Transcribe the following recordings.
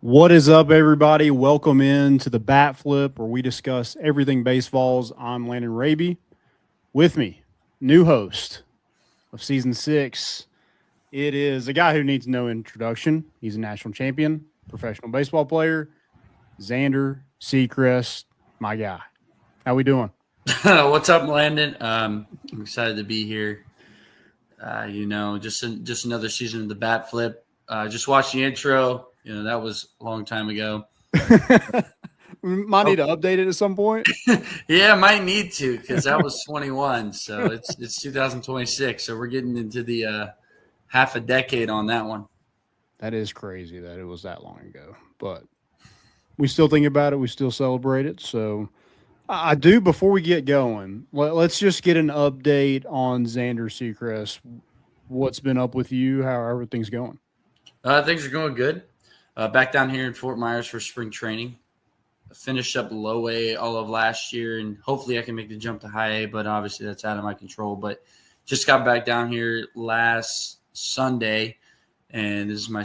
What is up, everybody? Welcome in to the Bat Flip, where we discuss everything baseballs. I'm Landon Raby. With me, new host of Season 6. It is a guy who needs no introduction. He's a national champion, professional baseball player, Zander Sechrist, my guy. How we doing? What's up, Landon? I'm excited to be here. Just another season of the Bat Flip. Just watched the intro. That was a long time ago. Might need to update it at some point. Yeah, might need to because that was 21. So it's 2026. So we're getting into the half a decade on that one. That is crazy that it was that long ago. But we still think about it. We still celebrate it. So I do, before we get going, let's just get an update on Zander Sechrist. What's been up with you? How everything's going? Things are going good. Back down here in Fort Myers for spring training. Finished up low A all of last year, and hopefully I can make the jump to high A, but obviously that's out of my control. But just got back down here last Sunday, and this is my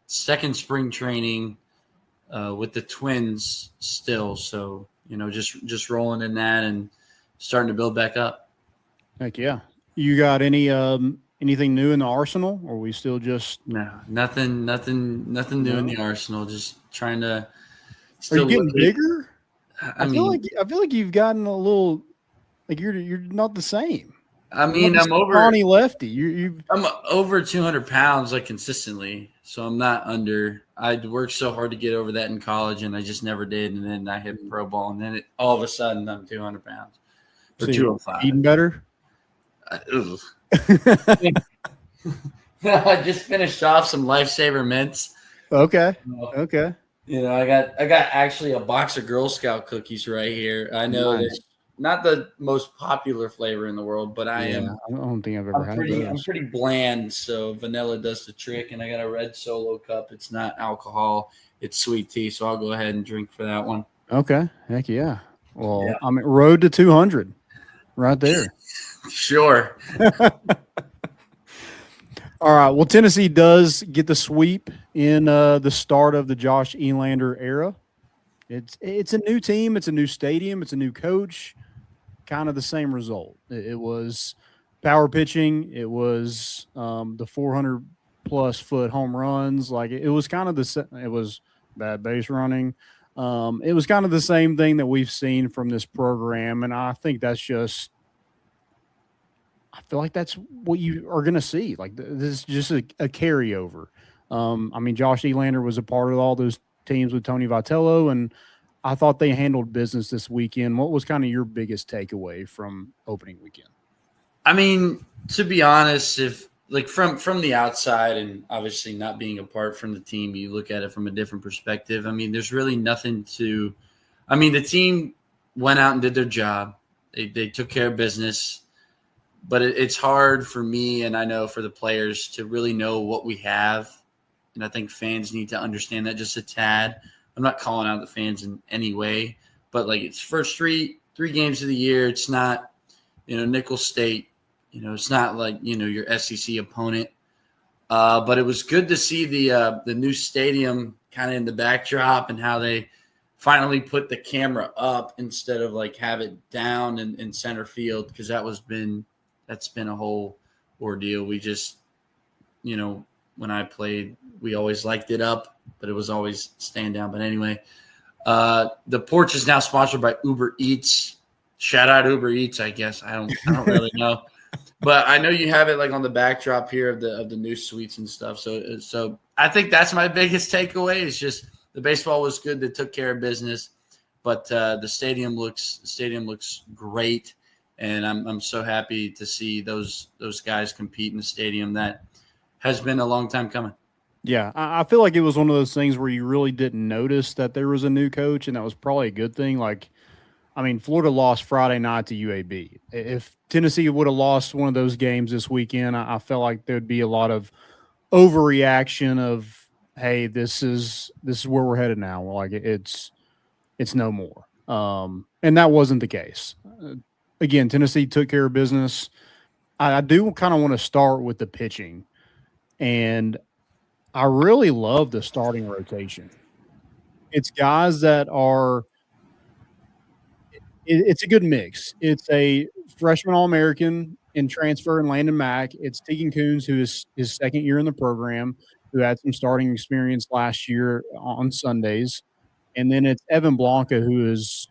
second spring training with the Twins still. So, just rolling in that and starting to build back up. Heck yeah. You got anything new in the arsenal, or are we still just nothing new in the arsenal? Just trying to. Are you getting bigger? I feel like you've gotten a little like you're not the same. I'm over Ronnie Lefty. I'm over 200 pounds like consistently, so I'm not under. I'd worked so hard to get over that in college, and I just never did. And then I hit pro ball, and then all of a sudden I'm 200 pounds or 205. Eating better. I just finished off some Lifesaver mints. Okay. I got actually a box of Girl Scout cookies right here. I know nice. That's not the most popular flavor in the world, but I don't think I've ever had those. I'm pretty bland, so vanilla does the trick. And I got a red Solo cup. It's not alcohol; it's sweet tea. So I'll go ahead and drink for that one. Okay. Heck yeah. Well, yeah. I'm at road to 200, right there. Sure. All right. Well, Tennessee does get the sweep in the start of the Josh Elander era. It's a new team. It's a new stadium. It's a new coach. Kind of the same result. It was power pitching. It was the 400-plus foot home runs. Like it was kind of it was bad base running. It was kind of the same thing that we've seen from this program, and I think that's just. I feel like that's what you are going to see. Like this is just a carryover. Josh Elander was a part of all those teams with Tony Vitello, and I thought they handled business this weekend. What was kind of your biggest takeaway from opening weekend? To be honest, if like from the outside and obviously not being a part from the team, you look at it from a different perspective. There's really nothing to – the team went out and did their job. They took care of business. But it's hard for me, and I know for the players, to really know what we have. And I think fans need to understand that just a tad. I'm not calling out the fans in any way, but like it's first three games of the year. It's not, Nicholls State. It's not like, your SEC opponent. But it was good to see the new stadium kind of in the backdrop and how they finally put the camera up instead of like have it down in center field, because that's been a whole ordeal. We just, when I played, we always liked it up, but it was always stand down. But anyway, the porch is now sponsored by Uber Eats. Shout out Uber Eats, I guess. I don't really know, but I know you have it like on the backdrop here of the new suites and stuff. So I think that's my biggest takeaway. Is just the baseball was good. They took care of business, but the stadium looks great. And I'm so happy to see those guys compete in the stadium. That has been a long time coming. Yeah, I feel like it was one of those things where you really didn't notice that there was a new coach, and that was probably a good thing. Like, Florida lost Friday night to UAB. If Tennessee would have lost one of those games this weekend, I felt like there would be a lot of overreaction of, hey, this is where we're headed now. Like it's no more. And that wasn't the case. Again, Tennessee took care of business. I do kind of want to start with the pitching. And I really love the starting rotation. It's guys that are it's a good mix. It's a freshman All-American in transfer and Landon Mack. It's Tegan Coons, who is his second year in the program, who had some starting experience last year on Sundays. And then it's Evan Blanca, who has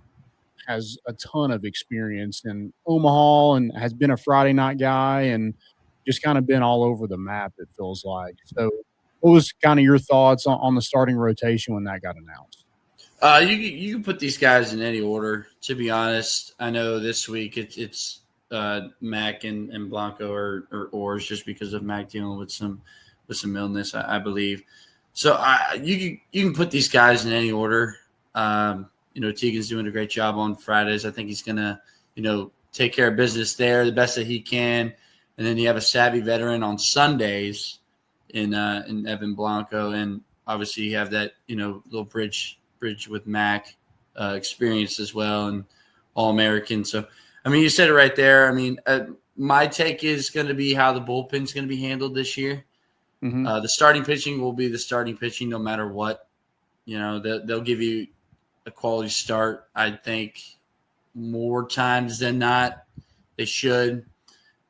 a ton of experience in Omaha and has been a Friday night guy and just kind of been all over the map, it feels like. So what was kind of your thoughts on the starting rotation when that got announced? You can put these guys in any order. To be honest, I know this week it's Mac and Blanco or Oars just because of Mac dealing with some illness, I believe. So you can put these guys in any order. Tegan's doing a great job on Fridays. I think he's gonna take care of business there the best that he can, and then you have a savvy veteran on Sundays in Evan Blanco, and obviously you have that little bridge with Mac experience as well, and All-American. So, I mean, you said it right there. I mean, my take is going to be how the bullpen's going to be handled this year. Mm-hmm. The starting pitching will be the starting pitching no matter what. They'll give you a quality start. I think more times than not they should.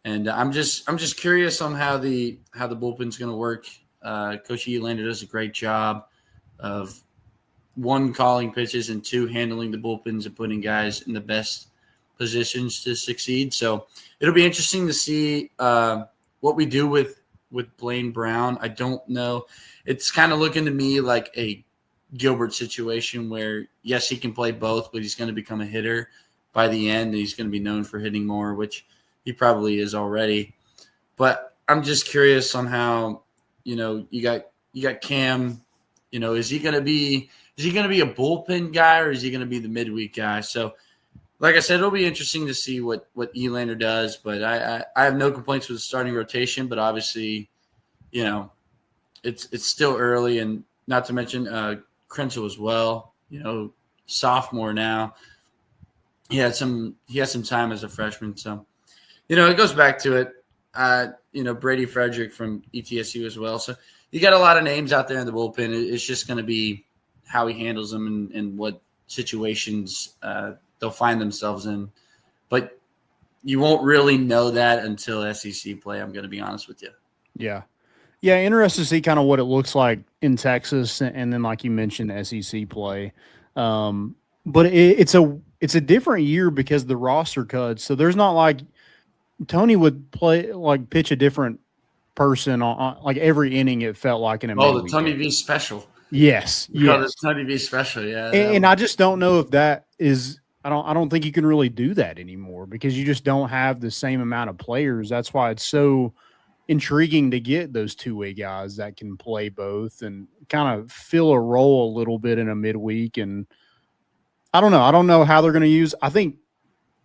And I'm just curious on how the bullpen's going to work. Coach Elander does a great job of one, calling pitches, and two, handling the bullpens and putting guys in the best positions to succeed. So it'll be interesting to see what we do with Blaine Brown. I don't know. It's kind of looking to me like a Gilbert situation where, yes, he can play both, but he's going to become a hitter by the end, and he's going to be known for hitting more, which he probably is already. But I'm just curious on how, you got Cam, is he going to be a bullpen guy or is he going to be the midweek guy? So, like I said, it'll be interesting to see what Elander does. But I have no complaints with the starting rotation. But obviously, it's still early, and not to mention Krenzel as well. Sophomore now. He has some time as a freshman. So, it goes back to it. Brady Frederick from ETSU as well. So you got a lot of names out there in the bullpen. It's just going to be how he handles them and what situations they'll find themselves in. But you won't really know that until SEC play, I'm going to be honest with you. Yeah. Yeah, interested to see kind of what it looks like in Texas and then, like you mentioned, SEC play. But it's a different year because the roster cuts. So there's not like Tony would pitch a different person on like every inning, it felt like in a the Tony V special. Yes. Yes. Tony V special, yeah. And I just don't know if that is I don't think you can really do that anymore because you just don't have the same amount of players. That's why it's so intriguing to get those two-way guys that can play both and kind of fill a role a little bit in a midweek. And I don't know. I don't know how they're going to use. I think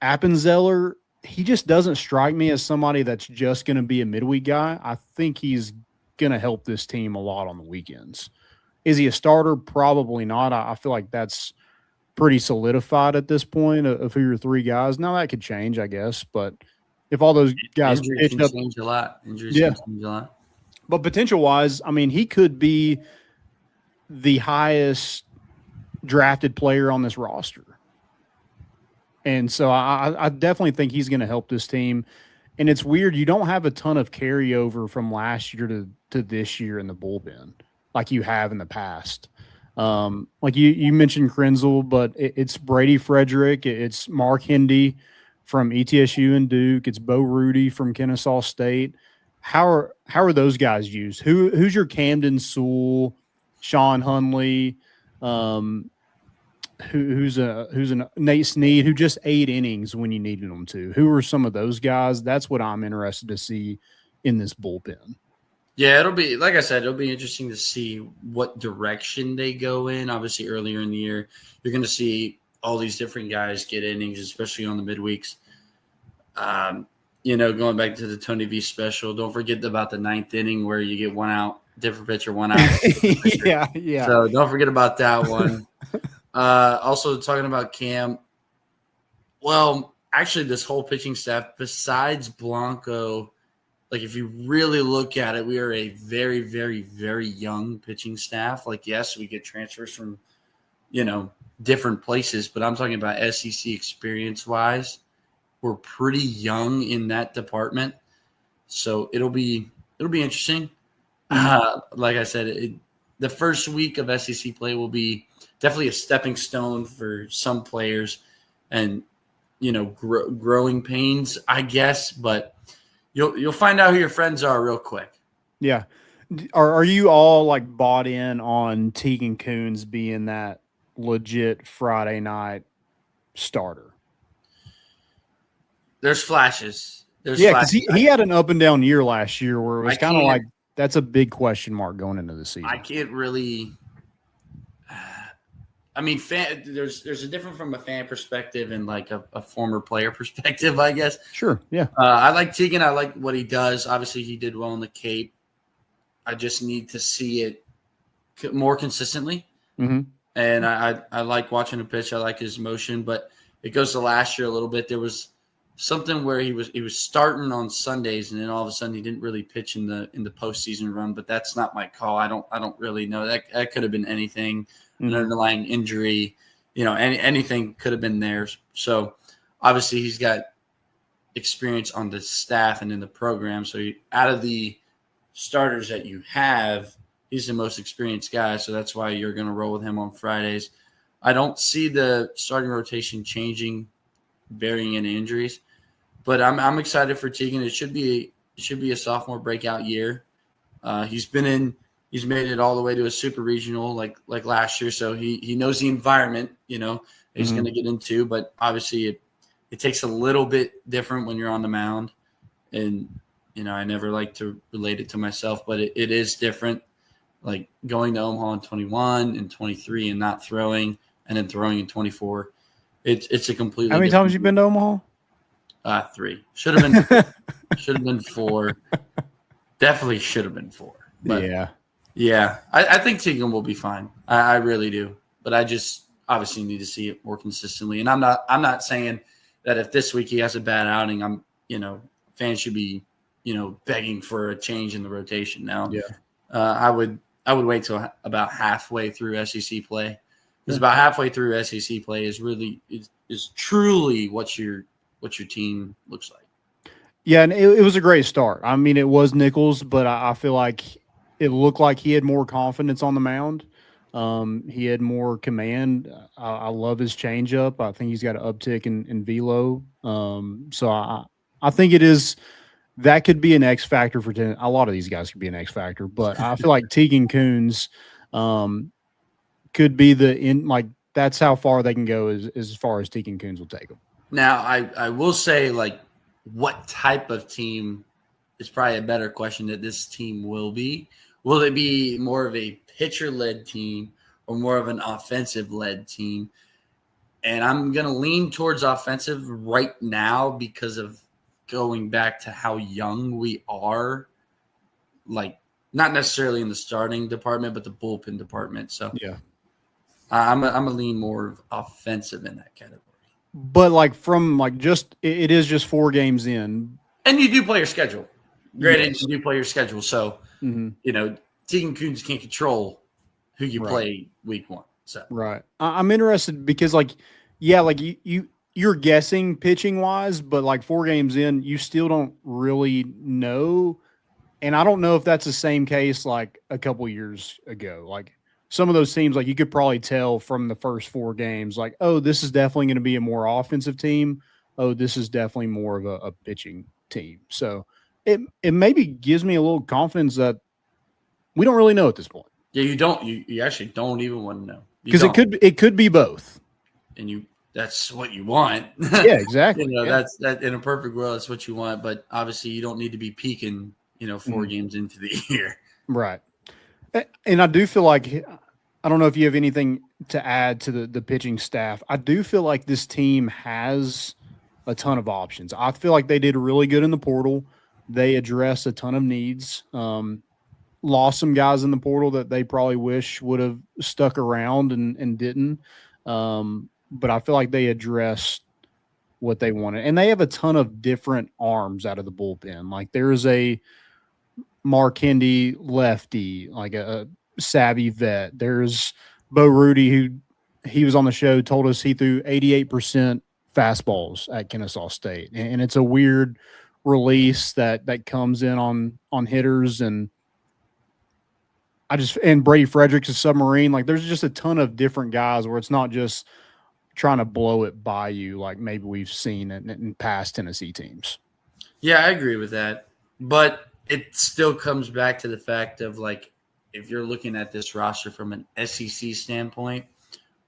Appenzeller, he just doesn't strike me as somebody that's just going to be a midweek guy. I think he's going to help this team a lot on the weekends. Is he a starter? Probably not. I feel like that's pretty solidified at this point of who your three guys. Now that could change, I guess, but if all those guys pitched up, change a lot. Injuries can change a lot. But potential-wise, I mean, he could be the highest drafted player on this roster. And so I definitely think he's going to help this team. And it's weird. You don't have a ton of carryover from last year to this year in the bullpen like you have in the past. Like you mentioned Krenzel, but it's Brady Frederick. It's Mark Hindy from ETSU and Duke. It's Bo Rudy from Kennesaw State. How are those guys used? Who's your Camden Sewell, Sean Hunley, who's a Nate Snead who just 8 innings when you needed them to? Who are some of those guys? That's what I'm interested to see in this bullpen. Yeah, it'll be, like I said, it'll be interesting to see what direction they go in. Obviously, earlier in the year, you're going to see all these different guys get innings, especially on the midweeks. Going back to the Tony V special, don't forget about the 9th inning where you get 1 out, different pitcher, 1 out. Yeah. So don't forget about that one. Also talking about Cam. Well, actually, this whole pitching staff, besides Blanco like if you really look at it, we are a very, very, very young pitching staff. Like, yes, we get transfers from, different places, but I'm talking about SEC experience-wise. We're pretty young in that department. So it'll be interesting. Like I said, the first week of SEC play will be definitely a stepping stone for some players and, growing pains, I guess, but you'll find out who your friends are real quick. Yeah. Are you all like bought in on Tegan Coons being that legit Friday night starter? There's flashes. Because he had an up and down year last year where it was kind of like that's a big question mark going into the season. I can't really. I mean, there's a difference from a fan perspective and like a former player perspective, I guess. Sure, yeah. I like Tegan. I like what he does. Obviously, he did well in the Cape. I just need to see it more consistently. Mm-hmm. And I like watching him pitch. I like his motion, but it goes to last year a little bit. There was something where he was starting on Sundays, and then all of a sudden he didn't really pitch in the postseason run. But that's not my call. I don't really know. That could have been anything, an underlying injury, anything could have been there. So obviously he's got experience on the staff and in the program. So out of the starters that you have, he's the most experienced guy. So that's why you're going to roll with him on Fridays. I don't see the starting rotation changing, bearing any injuries. But I'm excited for Tegan. It should be a sophomore breakout year. He's made it all the way to a super regional like last year, so he knows the environment. He's going to get into. But obviously, it takes a little bit different when you're on the mound, and I never like to relate it to myself, but it is different. Like going to Omaha in 21 and 23 and not throwing, and then throwing in 24. It's a completely. How many times you been to Omaha? 3. Should have been 4. Definitely should have been 4. But yeah. I think Tegan will be fine. I really do. But I just obviously need to see it more consistently. And I'm not saying that if this week he has a bad outing, fans should be, begging for a change in the rotation now. Yeah. I would wait till about halfway through SEC play. Because about halfway through SEC play is truly what your team looks like. Yeah, and it was a great start. I mean, it was Nicholls, but I feel like it looked like he had more confidence on the mound. He had more command. I love his changeup. I think he's got an uptick in velo. So I think it is that could be an X factor for a lot of these guys could be an X factor, but I feel like Tegan Coons could be that's how far they can go as far as Tegan Coons will take them. Now, I will say, like, what type of team is probably a better question that this team will be. Will it be more of a pitcher-led team or more of an offensive-led team? And I'm going to lean towards offensive right now because of going back to how young we are, like not necessarily in the starting department, but the bullpen department. So yeah, I'm a lean more offensive in that category. But it is just 4 games in, and you do play your schedule. Granted, yes. You do play your schedule, so Tegan Coons can't control who you play week 1. So right, I'm interested because you're guessing pitching wise, but 4 games in, you still don't really know. And I don't know if that's the same case like a couple years ago. Like some of those teams, you could probably tell from the first 4 games, oh, this is definitely going to be a more offensive team. Oh, this is definitely more of a pitching team. So it maybe gives me a little confidence that we don't really know at this point. Yeah, you don't. You actually don't even want to know because it could be both. And that's what you want. Yeah, exactly. That's that in a perfect world. That's what you want. But obviously, you don't need to be peaking. 4 games into the year. Right. And I do feel like I don't know if you have anything to add to the pitching staff. I do feel like this team has a ton of options. I feel like they did really good in the portal. They addressed a ton of needs. Lost some guys in the portal that they probably wish would have stuck around and didn't. But I feel like they addressed what they wanted. And they have a ton of different arms out of the bullpen. Like there's a Mark Hindy lefty, like a savvy vet. There's Bo Rudy, who he was on the show, told us he threw 88% fastballs at Kennesaw State. And it's a weird release that comes in on hitters. And Brady Fredericks is submarine. Like there's just a ton of different guys where it's not just trying to blow it by you like maybe we've seen in past Tennessee teams. Yeah, I agree with that. But it still comes back to the fact of, like, if you're looking at this roster from an SEC standpoint,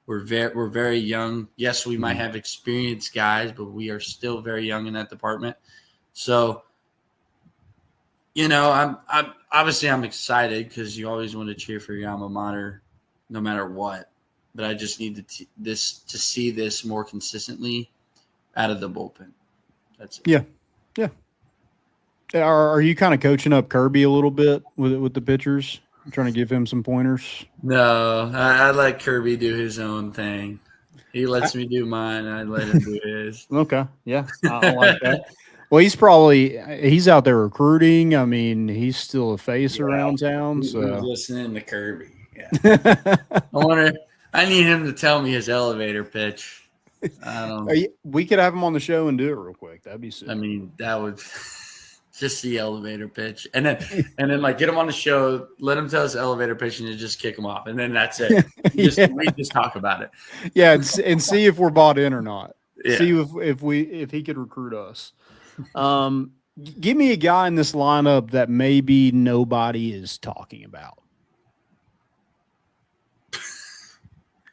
we're very young. Yes, we might have experienced guys, but we are still very young in that department. So, I'm obviously I'm excited because you always want to cheer for your alma mater no matter what. But I just need to see this more consistently out of the bullpen. That's it. Yeah. Are you kind of coaching up Kirby a little bit with the pitchers? I'm trying to give him some pointers. No, I let Kirby do his own thing. He lets me do mine. I let him do his. Okay, yeah, I like that. Well, he's out there recruiting. I mean, he's still a face around town. So listening to Kirby. Yeah. I need him to tell me his elevator pitch. We could have him on the show and do it real quick. That'd be sick. I mean, that would just the elevator pitch, and then like get him on the show, let him tell his elevator pitch, and you just kick him off, and then that's it. We just talk about it. Yeah, and see if we're bought in or not. Yeah. See if he could recruit us. Give me a guy in this lineup that maybe nobody is talking about.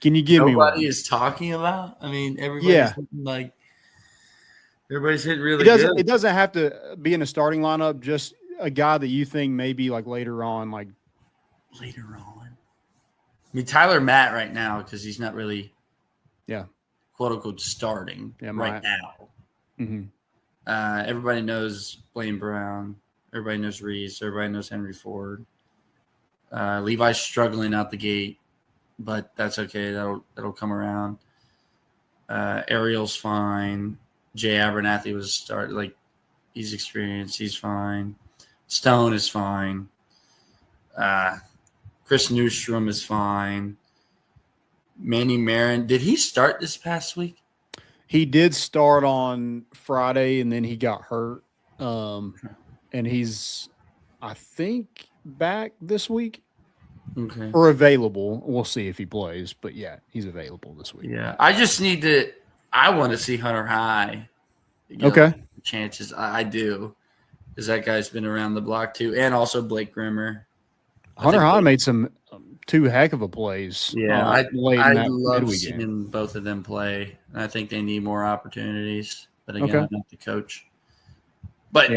Can you give me one? Nobody is talking about? I mean, everybody's hitting really good. It doesn't have to be in a starting lineup, just a guy that you think maybe like later on. I mean, Tyler Matt right now, because he's not really quote unquote starting right now. Mm-hmm. Everybody knows Blaine Brown. Everybody knows Reese. Everybody knows Henry Ford. Levi's struggling out the gate, but that's okay. That'll come around. Ariel's fine. Jay Abernathy was started. Like, he's experienced. He's fine. Stone is fine. Chris Newstrom is fine. Manny Marin. Did he start this past week? He did start on Friday, and then he got hurt. And he's, I think, back this week. Okay. Or available. We'll see if he plays. But, yeah, he's available this week. Yeah. I want to see Hunter High. Okay. Chances. I do. Because that guy's been around the block, too. And also Blake Grimmer. Hunter High made some two heck of a plays. Yeah, I love seeing both of them play. And I think they need more opportunities. But again, I'm not the coach. But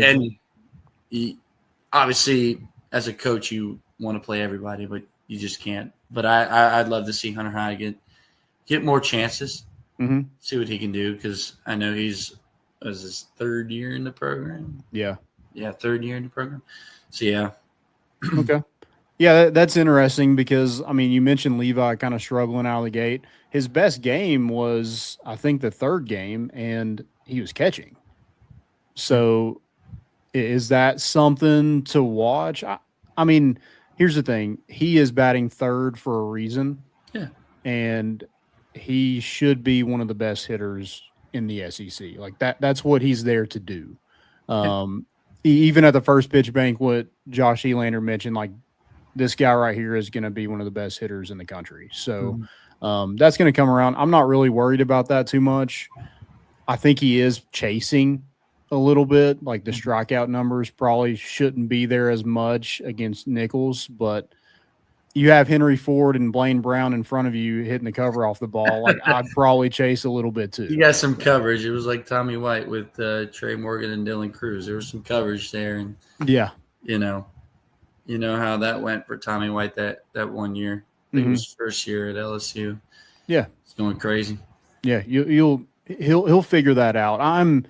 obviously, as a coach, you want to play everybody, but you just can't. But I'd love to see Hunter High get more chances. Mm-hmm. See what he can do, because I know he's his third year in the program. Yeah, third year in the program. So yeah. Okay. Yeah, that's interesting because, I mean, you mentioned Levi kind of struggling out of the gate. His best game was, I think, the third game, and he was catching. So is that something to watch? I mean, here's the thing. He is batting third for a reason. Yeah. And he should be one of the best hitters in the SEC. Like that's what he's there to do. Even at the first pitch banquet, Josh Elander mentioned, like, this guy right here is going to be one of the best hitters in the country. So that's going to come around. I'm not really worried about that too much. I think he is chasing a little bit. Like, the strikeout numbers probably shouldn't be there as much against Nicholls, but you have Henry Ford and Blaine Brown in front of you hitting the cover off the ball. Like, I'd probably chase a little bit too. You got some coverage. It was like Tommy White with Trey Morgan and Dylan Cruz. There was some coverage there. And you know how that went for Tommy White that 1 year. I think it was first year at LSU. Yeah. It's going crazy. Yeah, he'll figure that out.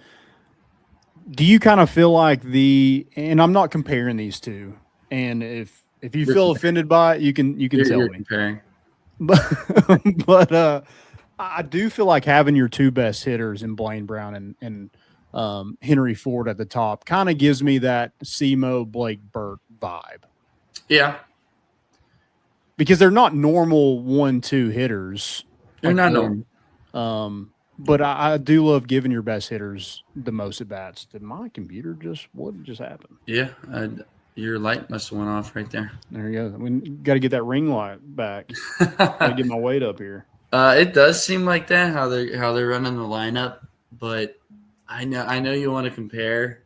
Do you kind of feel like and I'm not comparing these two, and if you feel offended by it, you can tell me. Comparing. But I do feel like having your two best hitters in Blaine Brown and Henry Ford at the top kind of gives me that SEMO Blake Burt vibe. Yeah. Because they're not normal 1-2 hitters. They're not normal. But I do love giving your best hitters the most at bats. Did my computer what just happened? Yeah, your light must have went off right there. There you go. We got to get that ring light back. Got to get my weight up here. It does seem like that how they're running the lineup, but I know you want to compare,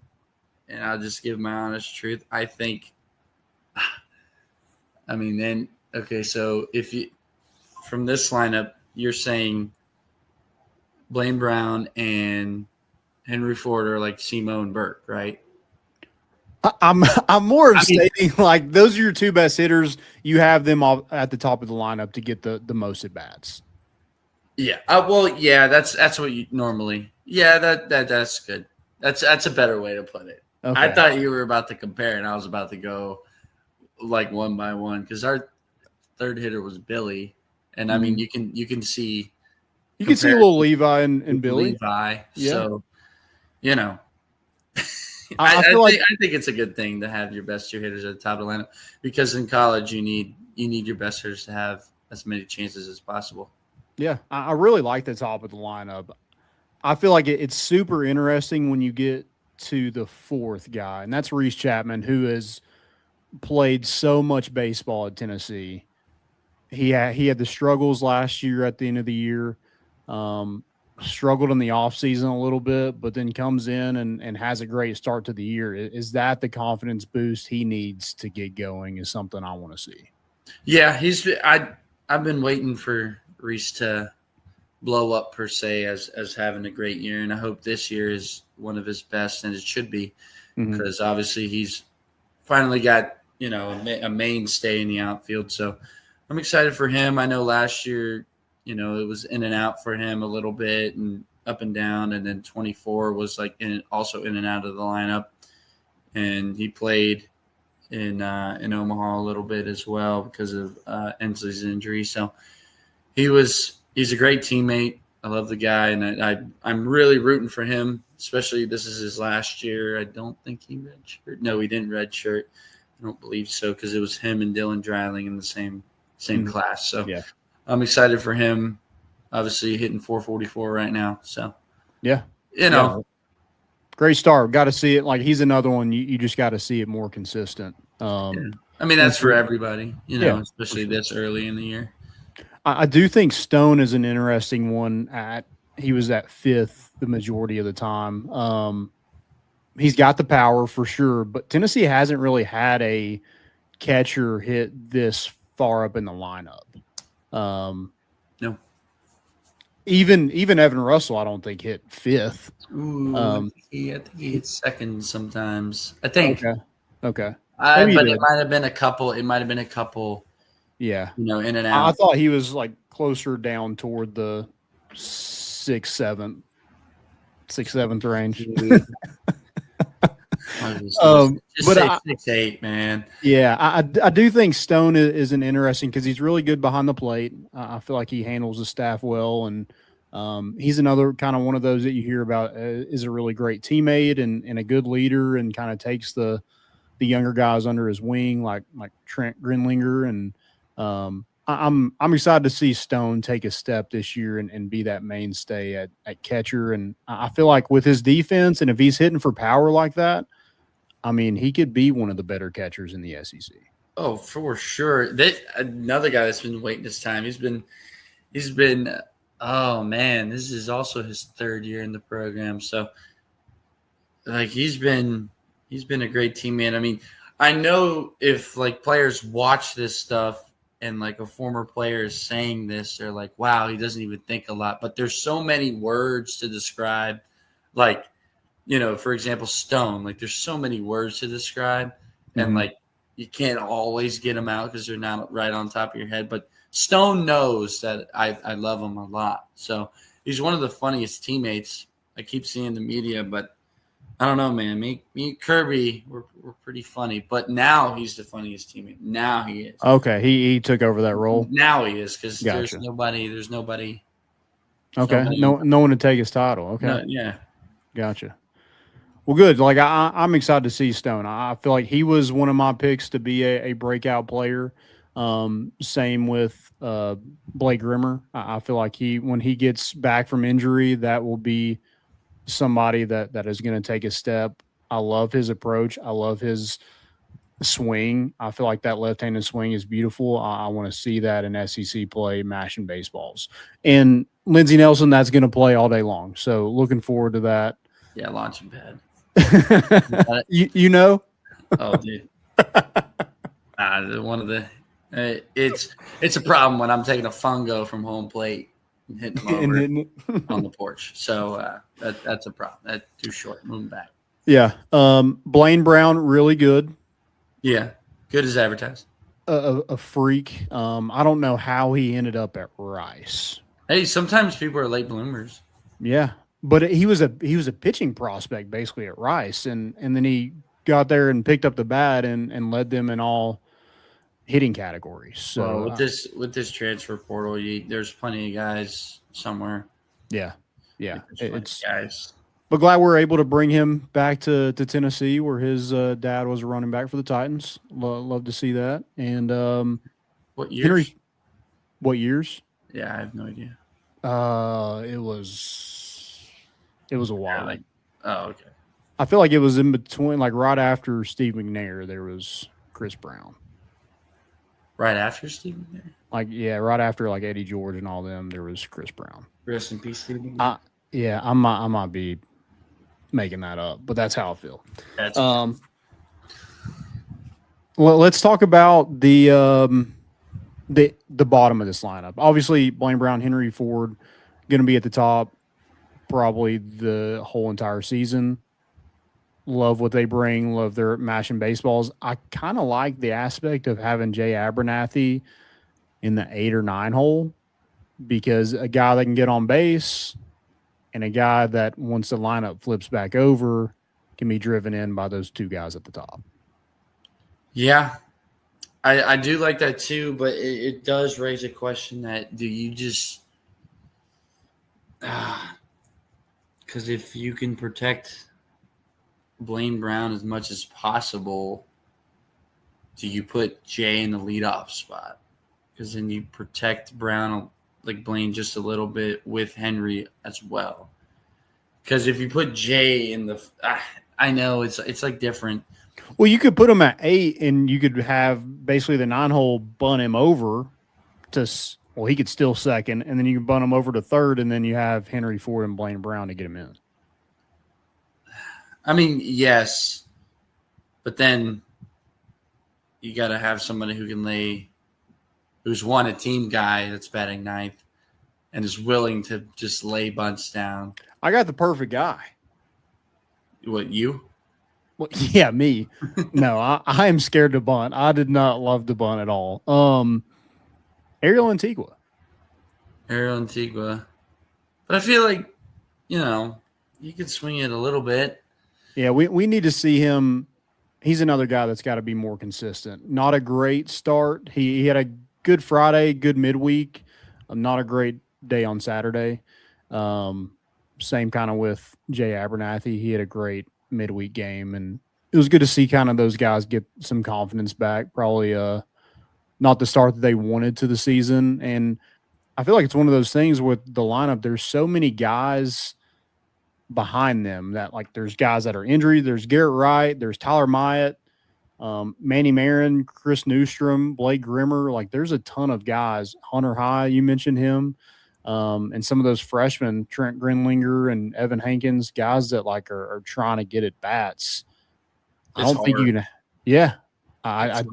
and I'll just give my honest truth. I think, so if you from this lineup, you're saying Blaine Brown and Henry Ford are like SEMO and Burke, right? I'm more stating like those are your two best hitters. You have them all at the top of the lineup to get the most at bats. Yeah. That's what you normally. Yeah, that's good. That's a better way to put it. Okay. I thought you were about to compare, and I was about to go like one by one because our third hitter was Billy, and I mean you can see. You can see a little Levi and Billy. Levi. Yeah. So, you know, I think it's a good thing to have your best two hitters at the top of the lineup because in college you need your best hitters to have as many chances as possible. Yeah, I really like the top of the lineup. I feel like it's super interesting when you get to the fourth guy, and that's Reese Chapman, who has played so much baseball at Tennessee. He had the struggles last year at the end of the year. Struggled in the offseason a little bit, but then comes in and has a great start to the year. Is that the confidence boost he needs to get going is something I want to see. Yeah, I've been waiting for Reese to blow up per se as having a great year, and I hope this year is one of his best, and it should be because obviously he's finally got a mainstay in the outfield. So I'm excited for him. I know last year it was in and out for him a little bit and up and down, and then 24 was like also in and out of the lineup, and he played in Omaha a little bit as well because of Ensley's injury. So he's a great teammate. I love the guy, and I'm really rooting for him, especially this is his last year. I don't think he redshirted. No, he didn't redshirt. I don't believe so because it was him and Dylan Dreiling in the same class. So yeah. I'm excited for him. Obviously hitting 444 right now. So yeah, great start. Got to see it. Like he's another one. You just got to see it more consistent. I mean, that's for everybody, especially this early in the year. I do think Stone is an interesting one. He was at fifth the majority of the time. He's got the power for sure, but Tennessee hasn't really had a catcher hit this far up in the lineup. No. Even Evan Russell, I don't think hit fifth. Ooh, I think he hit second sometimes. I think. Okay. But it might have been a couple. Yeah. In and out. I thought he was like closer down toward the 6th, 7th range. But 6'8", man. Yeah, I do think Stone is an interesting because he's really good behind the plate. I feel like he handles the staff well, and he's another kind of one of those that you hear about is a really great teammate and a good leader, and kind of takes the younger guys under his wing, like Trent Grinlinger, and I'm excited to see Stone take a step this year and be that mainstay at catcher. And I feel like with his defense, and if he's hitting for power like that, I mean, he could be one of the better catchers in the SEC. Oh, for sure. Another guy that's been waiting his time. He's been. Oh man, this is also his third year in the program. So, like, he's been a great teammate. I mean, I know if like players watch this stuff and like a former player is saying this, they're like, wow, he doesn't even think a lot. But there's so many words to describe, like, for example, Stone. Like, there's so many words to describe, and like you can't always get them out because they're not right on top of your head. But Stone knows that I love him a lot. So he's one of the funniest teammates. I keep seeing the media, but I don't know, man. Me and Kirby, we're pretty funny, but now he's the funniest teammate. Now he is. Okay, he took over that role. Now he is because there's nobody Okay. Somebody, No one to take his title. Okay. no, yeah. Gotcha. Well, good. Like I'm excited to see Stone. I feel like he was one of my picks to be a breakout player. Same with Blake Grimmer. I feel like when he gets back from injury, that will be somebody that is going to take a step. I love his approach. I love his swing. I feel like that left-handed swing is beautiful. I want to see that in SEC play, mashing baseballs. And Lindsey Nelson, that's going to play all day long. So looking forward to that. Yeah, launching pad. you know? Oh, dude. One of the it's a problem when I'm taking a fungo from home plate and hitting them over on the porch. So that's a problem. That's too short. Moving back. Yeah. Blaine Brown, really good. Yeah, good as advertised. A freak. I don't know how he ended up at Rice. Hey, sometimes people are late bloomers. Yeah, but he was a pitching prospect basically at Rice, and then he got there and picked up the bat and led them in all hitting categories. So with this transfer portal, there's plenty of guys somewhere. Yeah, it's guys. But glad we're able to bring him back to Tennessee, where his dad was a running back for the Titans. Love to see that. And what years? What years? Yeah, I have no idea. It was a while. Oh, okay. I feel like it was in between, like right after Steve McNair, there was Chris Brown. Right after Steve McNair? Like, yeah, right after like Eddie George and all them, there was Chris Brown. Rest in peace, Steve McNair. Yeah, I might be making that up, but that's how I feel. That's well, let's talk about the bottom of this lineup. Obviously, Blaine Brown, Henry Ford, going to be at the top probably the whole entire season. Love what they bring. Love their mashing baseballs. I kind of like the aspect of having Jay Abernathy in the 8 or 9 hole, because a guy that can get on base and a guy that, once the lineup flips back over, can be driven in by those two guys at the top. Yeah, I do like that too, but it does raise a question that do you just because if you can protect Blaine Brown as much as possible, do you put Jay in the leadoff spot? Because then you protect Brown, like Blaine, just a little bit with Henry as well. Because if you put Jay in the I know it's like different. Well, you could put him at 8, and you could have basically the 9 hole bunt him over to, well, he could still second, and then you can bunt him over to third, and then you have Henry Ford and Blaine Brown to get him in. I mean, yes, but then you got to have somebody who can who's a team guy that's batting 9th and is willing to just lay bunts down. I got the perfect guy. What, you? Well, yeah, me. No, I am scared to bunt. I did not love to bunt at all. Ariel Antigua. But I feel like, you could swing it a little bit. Yeah, we need to see him. He's another guy that's got to be more consistent. Not a great start. He had a good Friday, good midweek. Not a great day on Saturday. Same kind of with Jay Abernathy. He had a great midweek game, and it was good to see kind of those guys get some confidence back. Probably not the start that they wanted to the season. And I feel like it's one of those things with the lineup. There's so many guys behind them that, like, there's guys that are injured. There's Garrett Wright. There's Tyler Myatt, Manny Marin, Chris Newstrom, Blake Grimmer. Like, there's a ton of guys. Hunter High, you mentioned him. And some of those freshmen, Trent Grinlinger and Evan Hankins, guys that like are trying to get at bats. I don't think you can. Yeah, I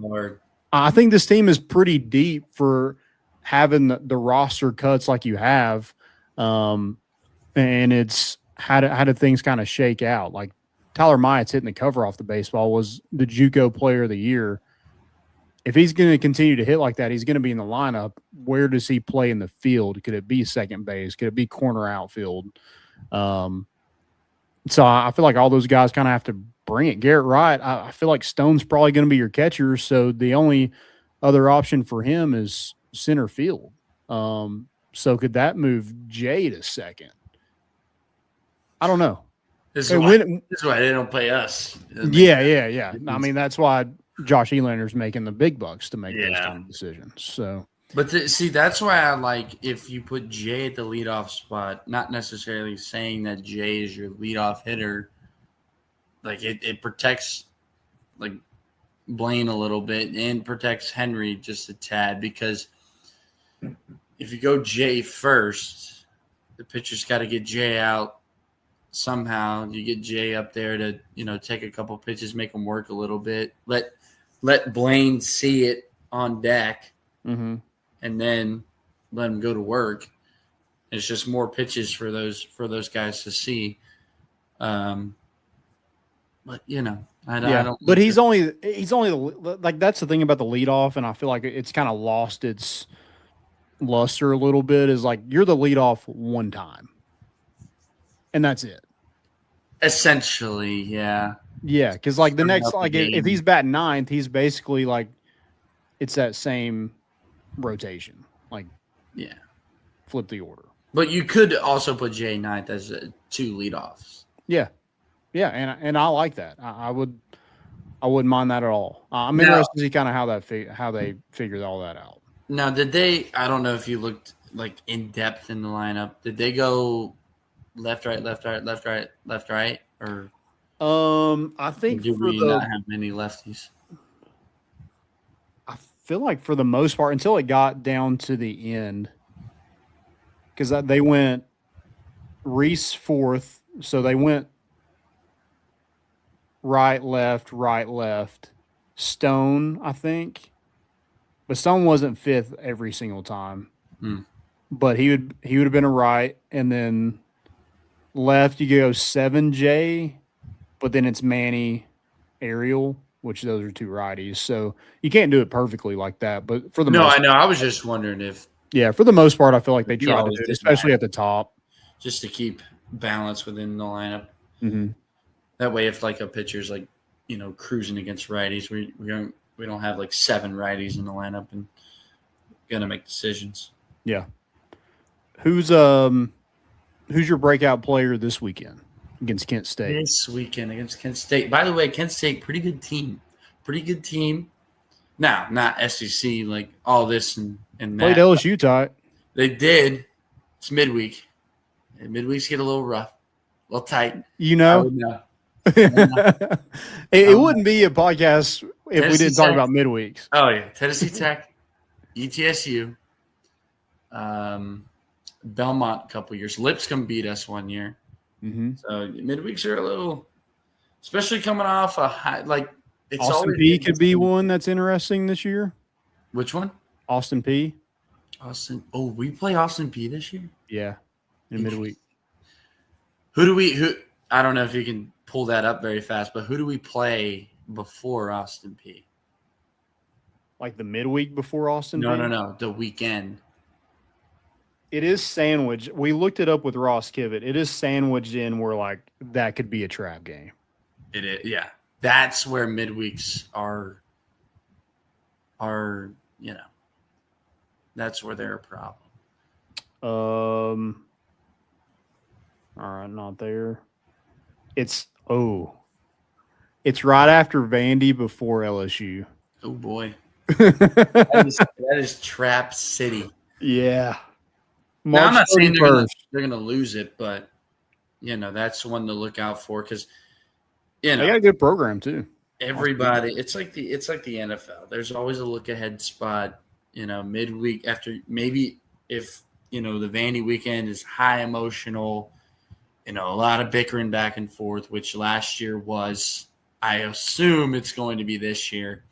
think this team is pretty deep for having the roster cuts like you have, and it's how did things kind of shake out? Like Tyler Myatt's hitting the cover off the baseball, was the JUCO Player of the Year. If he's going to continue to hit like that, he's going to be in the lineup. Where does he play in the field? Could it be second base? Could it be corner outfield? So I feel like all those guys kind of have to bring it. Garrett Wright, I feel like Stone's probably going to be your catcher, so the only other option for him is center field. So could that move Jay to second? I don't know. This Hey, is why they don't pay us. Yeah. I mean, that's why Josh Elander's making the big bucks to make those kind of decisions. So, but see, that's why I like if you put Jay at the leadoff spot, not necessarily saying that Jay is your leadoff hitter. Like it protects like Blaine a little bit and protects Henry just a tad, because if you go Jay first, the pitcher's got to get Jay out somehow. You get Jay up there to, take a couple pitches, make him work a little bit. Let Blaine see it on deck, and then let him go to work. It's just more pitches for those guys to see. But I don't. But he's only like, that's the thing about the leadoff, and I feel like it's kind of lost its luster a little bit. Is like, you're the leadoff one time, and that's it. Essentially, yeah. Yeah, because like the next, like if he's batting ninth, he's basically like, it's that same rotation. Like, yeah, flip the order. But you could also put Jay ninth as two leadoffs. Yeah, and I like that. I wouldn't mind that at all. I'm interested to see kind of how they figured all that out. Now, did they? I don't know if you looked like in depth in the lineup. Did they go left, right, left, right, left, right, left, right, or? I think do we not have many lefties? I feel like for the most part, until it got down to the end, because they went Reese fourth, so they went right, left, Stone, I think, but Stone wasn't fifth every single time. But he would have been a right, and then left you go 7J, but then it's Manny, Ariel, which those are two righties. So you can't do it perfectly like that. But for the most I know. I was just wondering if. Yeah, for the most part, I feel like they tried to do it, especially at the top, just to keep balance within the lineup. Mm-hmm. That way, if like a pitcher's like cruising against righties, we don't have like 7 righties in the lineup and gonna make decisions. Yeah. Who's your breakout player this weekend against Kent State? This weekend against Kent State. By the way, Kent State, pretty good team. Now, not SEC, like all this and that. Played LSU tight. They did. It's midweek. And midweeks get a little rough, a little tight. It wouldn't be a podcast if we didn't talk about midweeks. Oh, yeah. Tennessee Tech, ETSU, Belmont a couple years. Lipscomb beat us one year. Mm-hmm. So midweeks are a little, especially coming off a high, like it's Austin P could be one that's interesting this year. Which one? Austin P. Oh, we play Austin P this year? Yeah, in midweek. Who I don't know if you can pull that up very fast, but who do we play before Austin P? Like the midweek before Austin P? No. The weekend. It is sandwiched. We looked it up with Ross Kivett. It is sandwiched in where like that could be a trap game. It is, yeah. That's where midweeks are, that's where they're a problem. All right, not there. It's right after Vandy before LSU. Oh boy. that is Trap City. Yeah. Now, I'm not saying they're going to lose it, but that's one to look out for because they got a good program too. Everybody, it's like the NFL. There's always a look ahead spot, midweek after maybe if the Vandy weekend is high emotional, a lot of bickering back and forth, which last year was. I assume it's going to be this year.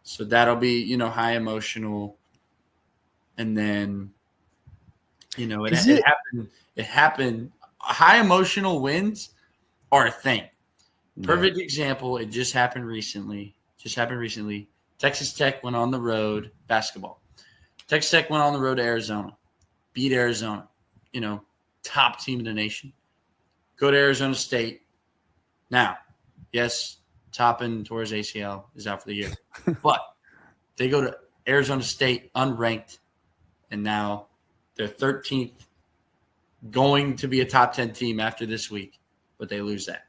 So that'll be, high emotional. And then, it happened. High emotional wins are a thing. Perfect example. It just happened recently. Texas Tech went on the road, basketball. Texas Tech went on the road to Arizona, beat Arizona, top team in the nation. Go to Arizona State. Now, yes, Toppin tore his ACL, is out for the year. But they go to Arizona State unranked, and now They're 13th, going to be a top 10 team after this week, but they lose that.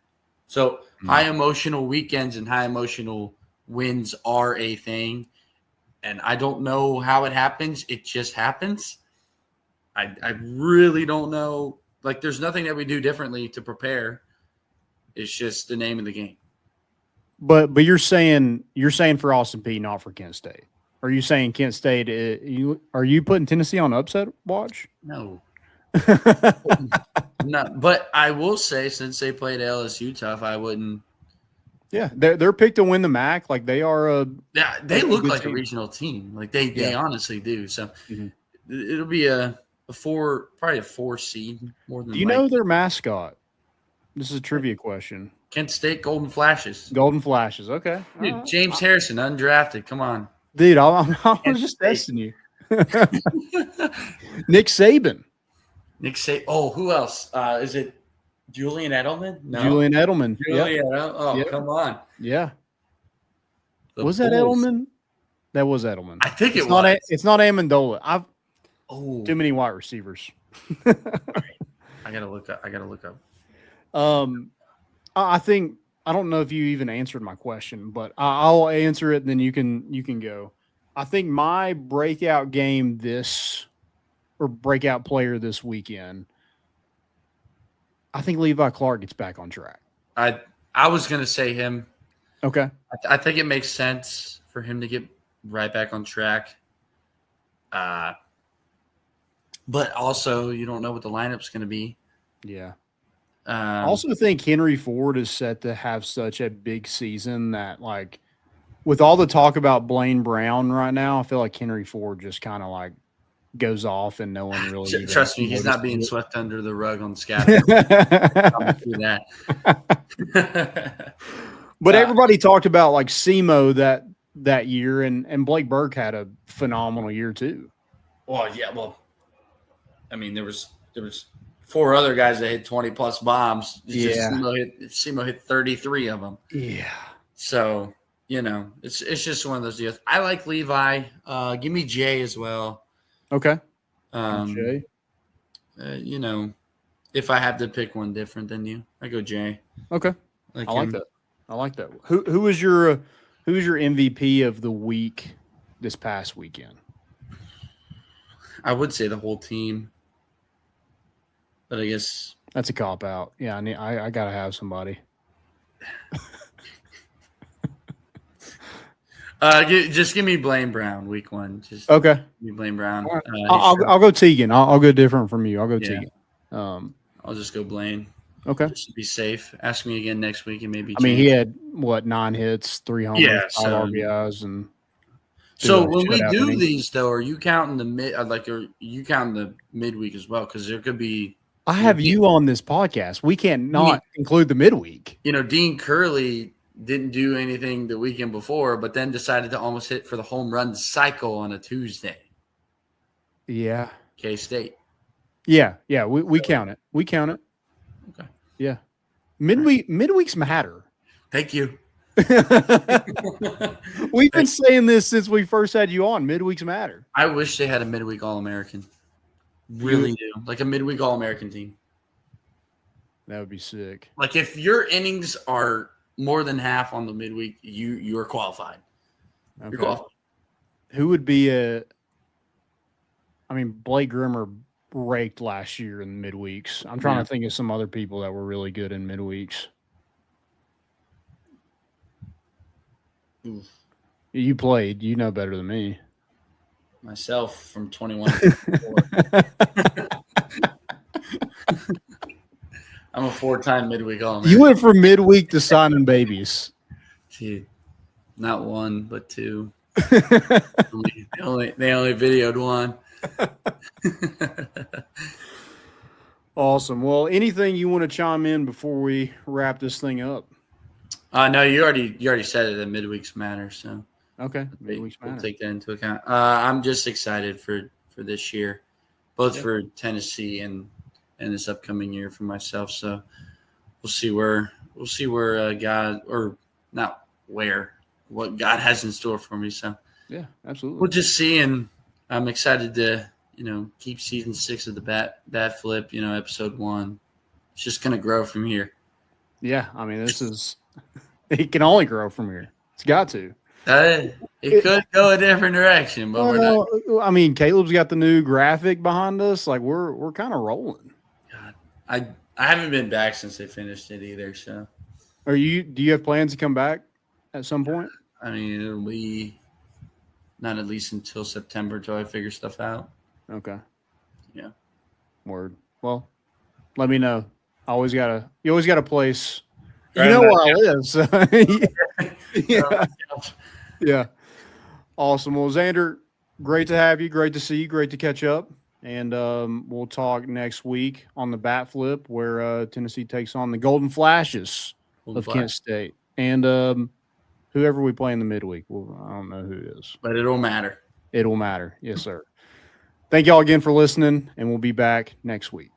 So high emotional weekends and high emotional wins are a thing. And I don't know how it happens. It just happens. I really don't know. Like, there's nothing that we do differently to prepare. It's just the name of the game. But you're saying for Austin Peay, not for Kent State. Are you saying Kent State? Are you putting Tennessee on upset watch? No. No. But I will say, since they played LSU tough, I wouldn't. Yeah, they're picked to win the MAC. Like, they are They look like team. A regional team. Like they honestly do. So it'll be probably a 4 seed more than. Do you know their mascot? This is a trivia question. Kent State Golden Flashes. Golden Flashes. Okay. Dude, James Harrison, undrafted. Come on. Dude, I was just testing you. Nick Saban. Oh, who else? Is it Julian Edelman? No. Julian Edelman. Julian Edelman. Oh, come on. Yeah. The was that Edelman? That was Edelman. I think it was. It's not Amendola. Too many wide receivers. I gotta look up. I think I don't know if you even answered my question, but I'll answer it. And then you can go. I think my breakout breakout player this weekend. I think Levi Clark gets back on track. I was gonna say him. Okay. I think it makes sense for him to get right back on track. But also, you don't know what the lineup's going to be. Yeah. I also think Henry Ford is set to have such a big season that, like, with all the talk about Blaine Brown right now, I feel like Henry Ford just kind of like goes off and no one really. Trust me, he's not being swept under the rug on scatter. I'll do that. But everybody talked about like SEMO that year, and Blake Burke had a phenomenal year too. Well, yeah. Well, I mean, there was 4 other guys that hit 20+ bombs. SEMO hit 33 of them. Yeah. So, it's just one of those deals. I like Levi. Give me Jay as well. Okay. Jay. If I have to pick one different than you, I go Jay. Okay. I like that. Who was your MVP of the week this past weekend? I would say the whole team, but I guess that's a cop out. Yeah, I gotta have somebody. Just give me Blaine Brown week 1. Just okay. Give me Blaine Brown. Right. I'll go Tegan. I'll go different from you. I'll go Tegan. I'll just go Blaine. Okay. Just to be safe. Ask me again next week and maybe. I mean, he had 9 hits, 3 homers, 5 RBIs, and. So when we do these, though, are you counting the are you counting the midweek as well? Because there could be. I have you on this podcast. We can't not include the midweek. Dean Curley didn't do anything the weekend before, but then decided to almost hit for the home run cycle on a Tuesday. Yeah. K-State. Yeah. We count it. We count it. Okay. Yeah. Midweeks matter. Thank you. We've been saying this since we first had you on. Midweeks matter. I wish they had a midweek All-American. Really do. Like a midweek All-American team. That would be sick. Like if your innings are more than half on the midweek, you're qualified. Okay. You're qualified. Who would be Blake Grimmer raked last year in midweeks. I'm trying to think of some other people that were really good in midweeks. Oof. You played. You know better than me. Myself from 21 to 24. I'm a 4-time midweek All-American. You went from midweek to signing babies. Dude, not 1, but 2. They only videoed 1. Awesome. Well, anything you want to chime in before we wrap this thing up? No, you already said it. That midweeks matter. So okay, midweeks matter. We'll take that into account. I'm just excited for this year, both for Tennessee and this upcoming year for myself. So we'll see where God, or not where, what God has in store for me. So yeah, absolutely. We'll just see, and I'm excited to keep season 6 of the Bat Flip, episode 1. It's just going to grow from here. Yeah, I mean, it can only grow from here. It's got to. It could go a different direction, but we're not. I mean, Caleb's got the new graphic behind us. Like we're kind of rolling. God, I haven't been back since they finished it either. So, do you have plans to come back at some point? I mean, it'll be not at least until September until I figure stuff out. Okay. Yeah. Word. Well, let me know. You always got a place. You Right know back. where I live. So yeah. Yeah. Awesome. Well, Zander, great to have you. Great to see you. Great to catch up. And we'll talk next week on the Bat Flip where Tennessee takes on the Golden Flashes of Kent State. And whoever we play in the midweek, I don't know who it is. But it'll matter. It'll matter. Yes, sir. Thank y'all again for listening, and we'll be back next week.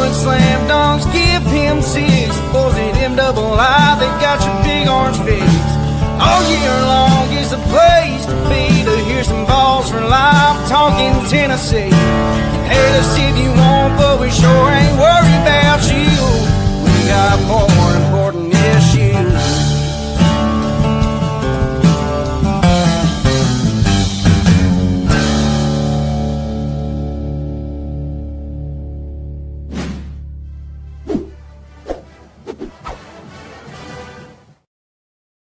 Slam dunks, give him 6. Boys at MII, they got your big orange face. All year long is the place to be to hear some balls for life talking Tennessee.